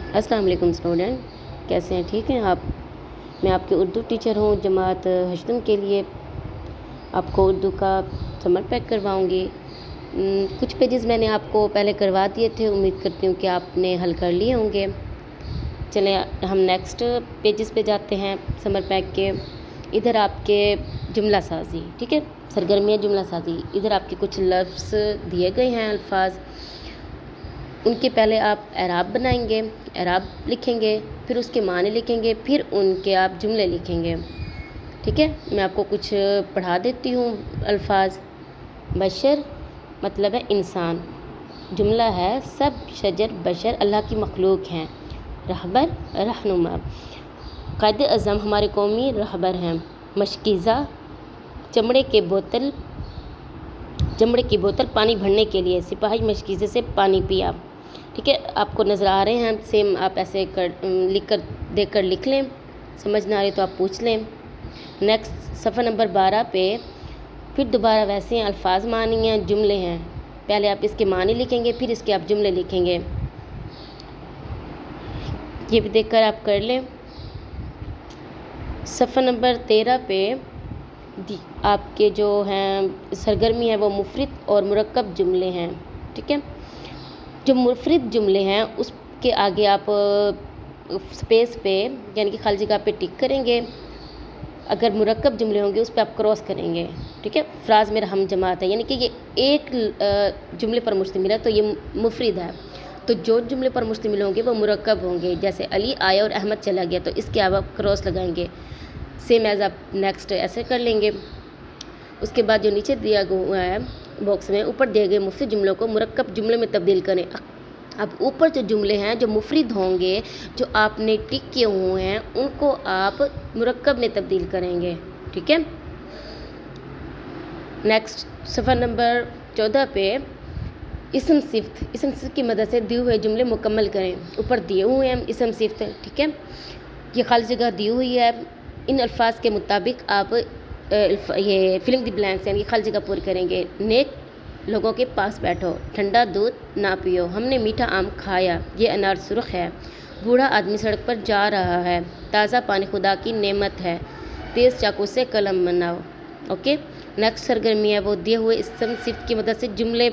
السلام علیکم اسٹوڈنٹ، کیسے ہیں؟ ٹھیک ہیں آپ؟ میں آپ کی اردو ٹیچر ہوں جماعت ہشتم کے لیے آپ کو اردو کا سمر پیک کرواؤں گی۔ کچھ پیجز میں نے آپ کو پہلے کروا دیے تھے، امید کرتی ہوں کہ آپ نے حل کر لیے ہوں گے۔ چلیں ہم نیکسٹ پیجز پہ جاتے ہیں سمر پیک کے۔ ادھر آپ کے جملہ سازی، ٹھیک ہے، سرگرمی جملہ سازی۔ ادھر آپ کے کچھ لفظ دیے گئے ہیں، الفاظ، ان کے پہلے آپ اعراب بنائیں گے، اعراب لکھیں گے، پھر اس کے معنی لکھیں گے، پھر ان کے آپ جملے لکھیں گے، ٹھیک ہے۔ میں آپ کو کچھ پڑھا دیتی ہوں الفاظ۔ بشر مطلب ہے انسان، جملہ ہے سب شجر بشر اللہ کی مخلوق ہیں۔ رہبر رہنما، قائد اعظم ہمارے قومی رہبر ہیں۔ مشکیزہ چمڑے کی بوتل پانی بھرنے کے لیے، سپاہی مشکیزے سے پانی پیا، ٹھیک ہے۔ آپ کو نظر آ رہے ہیں سیم، آپ ایسے دیکھ کر لکھ لیں، سمجھ نہ آ رہی تو آپ پوچھ لیں۔ نیکسٹ صفحہ نمبر 12 پہ پھر دوبارہ ویسے ہیں الفاظ، معنی ہیں، جملے ہیں۔ پہلے آپ اس کے معنی لکھیں گے، پھر اس کے آپ جملے لکھیں گے۔ یہ بھی دیکھ کر آپ کر لیں۔ صفحہ نمبر 13 پہ آپ کے جو ہیں سرگرمی ہے وہ مفرد اور مرکب جملے ہیں، ٹھیک ہے۔ جو مفرد جملے ہیں اس کے آگے آپ سپیس پہ یعنی کہ خالی جگہ پہ ٹک کریں گے۔ اگر مرکب جملے ہوں گے اس پہ آپ کراس کریں گے، ٹھیک ہے۔ فراز میں ہم جماعت ہے، یعنی کہ یہ ایک جملے پر مشتمل ہے تو یہ مفرد ہے، تو جو جملے پر مشتمل ہوں گے وہ مرکب ہوں گے۔ جیسے علی آیا اور احمد چلا گیا، تو اس کے آپ کراس لگائیں گے، سیم ایز آپ نیکسٹ ایسے کر لیں گے۔ اس کے بعد جو نیچے دیا ہوا ہے باکس میں، اوپر دیے گئے مفرد جملوں کو مرکب جملے میں تبدیل کریں۔ اب اوپر جو جملے ہیں جو مفرد ہوں گے، جو آپ نے ٹک کیے ہوئے ہیں، ان کو آپ مرکب میں تبدیل کریں گے، ٹھیک ہے۔ نیکسٹ صفحہ نمبر 14 پہ اسم صفت کی مدد سے دیے ہوئے جملے مکمل کریں۔ اوپر دیے ہوئے ہیں اسم صفت، ٹھیک ہے، یہ خالی جگہ دی ہوئی ہے۔ ان الفاظ کے مطابق آپ یہ فلنگ دی بلینکس یعنی خالی جگہ پوری کریں گے۔ نیک لوگوں کے پاس بیٹھو، ٹھنڈا دودھ نہ پیو، ہم نے میٹھا آم کھایا، یہ انار سرخ ہے، بوڑھا آدمی سڑک پر جا رہا ہے، تازہ پانی خدا کی نعمت ہے، تیز چاقو سے قلم بناؤ، اوکے۔ نیکسٹ سرگرمی ہے وہ دیے ہوئے اسم صفت کی مدد سے جملے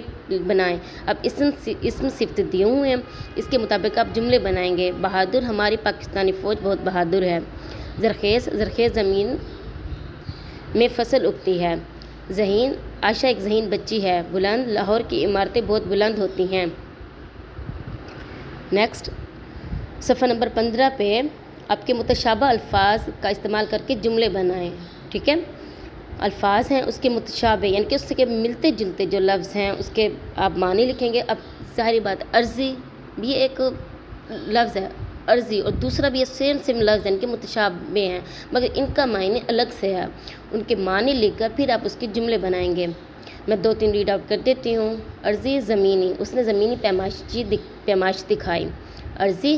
بنائیں۔ اب اسم صفت دیے ہوئے ہیں، اس کے مطابق آپ جملے بنائیں گے۔ بہادر، ہماری پاکستانی فوج بہت بہادر ہے۔ زرخیز زمین میں فصل اگتی ہے۔ ذہین، عائشہ ایک ذہین بچی ہے۔ بلند، لاہور کی عمارتیں بہت بلند ہوتی ہیں۔ نیکسٹ صفحہ نمبر 15 پہ آپ کے متشابہ الفاظ کا استعمال کر کے جملے بنائیں، ٹھیک ہے۔ الفاظ ہیں اس کے متشابہ یعنی کہ اس کے ملتے جلتے جو لفظ ہیں اس کے آپ معنی لکھیں گے۔ اب ظاہری بات، عرضی بھی ایک لفظ ہے، عرضی، اور دوسرا بھی سیم لفظ یعنی کہ متشابہ ہیں، مگر ان کا معنی الگ سے ہے۔ ان کے معنی لکھ کر پھر آپ اس کے جملے بنائیں گے۔ میں 2-3 ریڈ آؤٹ کر دیتی ہوں۔ عرضی زمینی، اس نے زمینی پیمائش دکھائی۔ عرضی،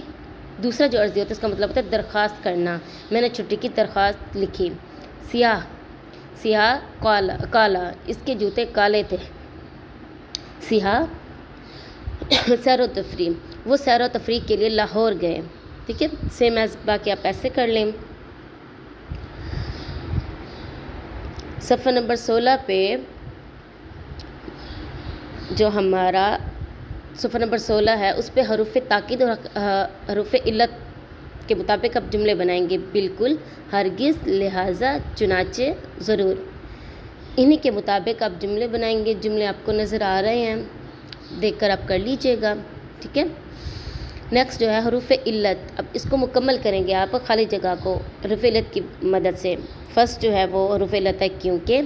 دوسرا جو عرضی ہوتا ہے اس کا مطلب ہوتا ہے درخواست کرنا، میں نے چھٹی کی درخواست لکھی۔ سیاہ کالا، اس کے جوتے کالے تھے۔ سیاح، سیر و تفریح، وہ سیر و تفریح کے لیے لاہور گئے، ٹھیک ہے۔ سیم ایز باقی آپ ایسے کر لیں۔ صفحہ نمبر 16 پہ جو ہمارا صفحہ نمبر 16 ہے اس پہ حروف تاکید اور حروف علت کے مطابق آپ جملے بنائیں گے۔ بالکل، ہرگز، لہٰذا، چنانچہ، ضرور، انہی کے مطابق آپ جملے بنائیں گے۔ جملے آپ کو نظر آ رہے ہیں، دیکھ کر آپ کر لیجئے گا، ٹھیک ہے۔ نیکسٹ جو ہے حروف علت، اب اس کو مکمل کریں گے آپ خالی جگہ کو حروف علت کی مدد سے۔ فرسٹ جو ہے وہ حروف علت ہے کیونکہ،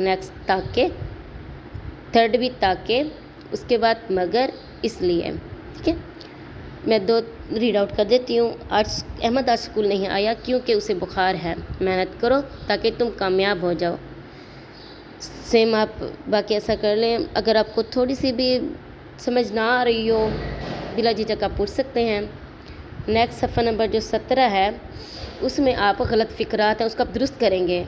نیکسٹ تاکہ، تھرڈ بھی تاکہ، اس کے بعد مگر، اس لیے، ٹھیک ہے۔ میں 2 ریڈ آؤٹ کر دیتی ہوں۔ احمد آج اسکول نہیں آیا کیونکہ اسے بخار ہے۔ محنت کرو تاکہ تم کامیاب ہو جاؤ۔ سیم آپ باقی ایسا کر لیں۔ اگر آپ کو تھوڑی سی بھی سمجھ نہ آ رہی ہو بلا جھجک آپ پوچھ سکتے ہیں۔ نیکسٹ صفحہ نمبر جو 17 ہے اس میں آپ غلط فقرات ہیں اس کو آپ درست کریں گے،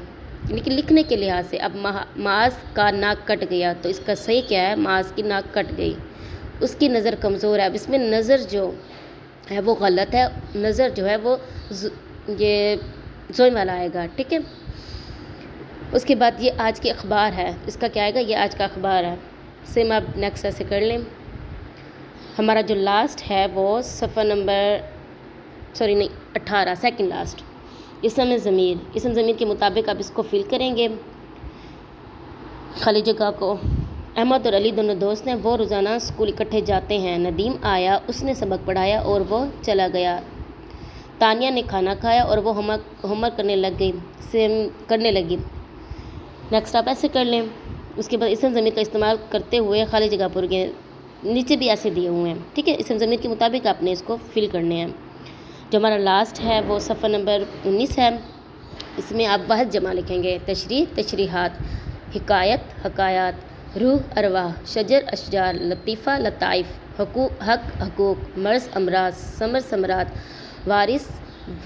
یعنی کہ لکھنے کے لحاظ سے۔ اب معاذ کا ناک کٹ گیا، تو اس کا صحیح کیا ہے؟ معاذ کی ناک کٹ گئی۔ اس کی نظر کمزور ہے، اب اس میں نظر جو ہے وہ غلط ہے، نظر جو ہے وہ یہ زوئن والا آئے گا، ٹھیک ہے۔ اس کے بعد یہ آج کے اخبار ہے، اس کا کیا آئے گا، یہ آج کا اخبار ہے، سیم آپ نیکسٹ ایسے کر لیں۔ ہمارا جو لاسٹ ہے وہ صفحہ نمبر 18 سیکنڈ لاسٹ، اسم ضمیر کے مطابق آپ اس کو فل کریں گے خالی جگہ کو۔ احمد اور علی دونوں دوست ہیں، وہ روزانہ اسکول اکٹھے جاتے ہیں۔ ندیم آیا، اس نے سبق پڑھایا اور وہ چلا گیا۔ تانیہ نے کھانا کھایا اور وہ ہوم ورک کرنے لگی۔ نیکسٹ آپ ایسے کر لیں۔ اس کے بعد اسم ضمیر کا استعمال کرتے ہوئے خالی جگہ پر گئے، نیچے بھی ایسے دیے ہوئے ہیں، ٹھیک ہے۔ اسم ضمیر کے مطابق آپ نے اس کو فل کرنے ہیں۔ جو ہمارا لاسٹ ہے وہ صفحہ نمبر 19 ہے، اس میں آپ واحد جمع لکھیں گے، تشریح تشریحات، حکایت حکایات، روح ارواح، شجر اشجار، لطیفہ لطائف، حق حقوق، مرض امراض، ثمر ثمرات، وارث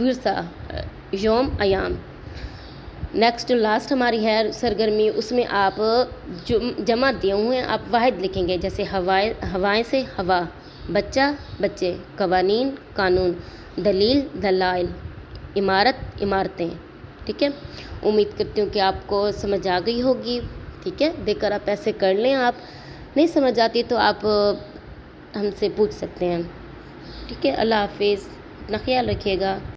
ورثہ، یوم ایام۔ نیکسٹ لاسٹ ہماری ہے سرگرمی، اس میں آپ جمع دیے ہوئے ہیں، آپ واحد لکھیں گے، جیسے ہوائیں سے ہوا، بچہ بچے، قوانین قانون، دلیل دلائل، عمارت عمارتیں، ٹھیک ہے۔ امید کرتی ہوں کہ آپ کو سمجھ آ گئی ہوگی، ٹھیک ہے۔ دیکھ کر آپ ایسے کر لیں، آپ نہیں سمجھ آتی تو آپ ہم سے پوچھ سکتے ہیں، ٹھیک ہے۔ اللہ حافظ، اپنا خیال رکھیے گا۔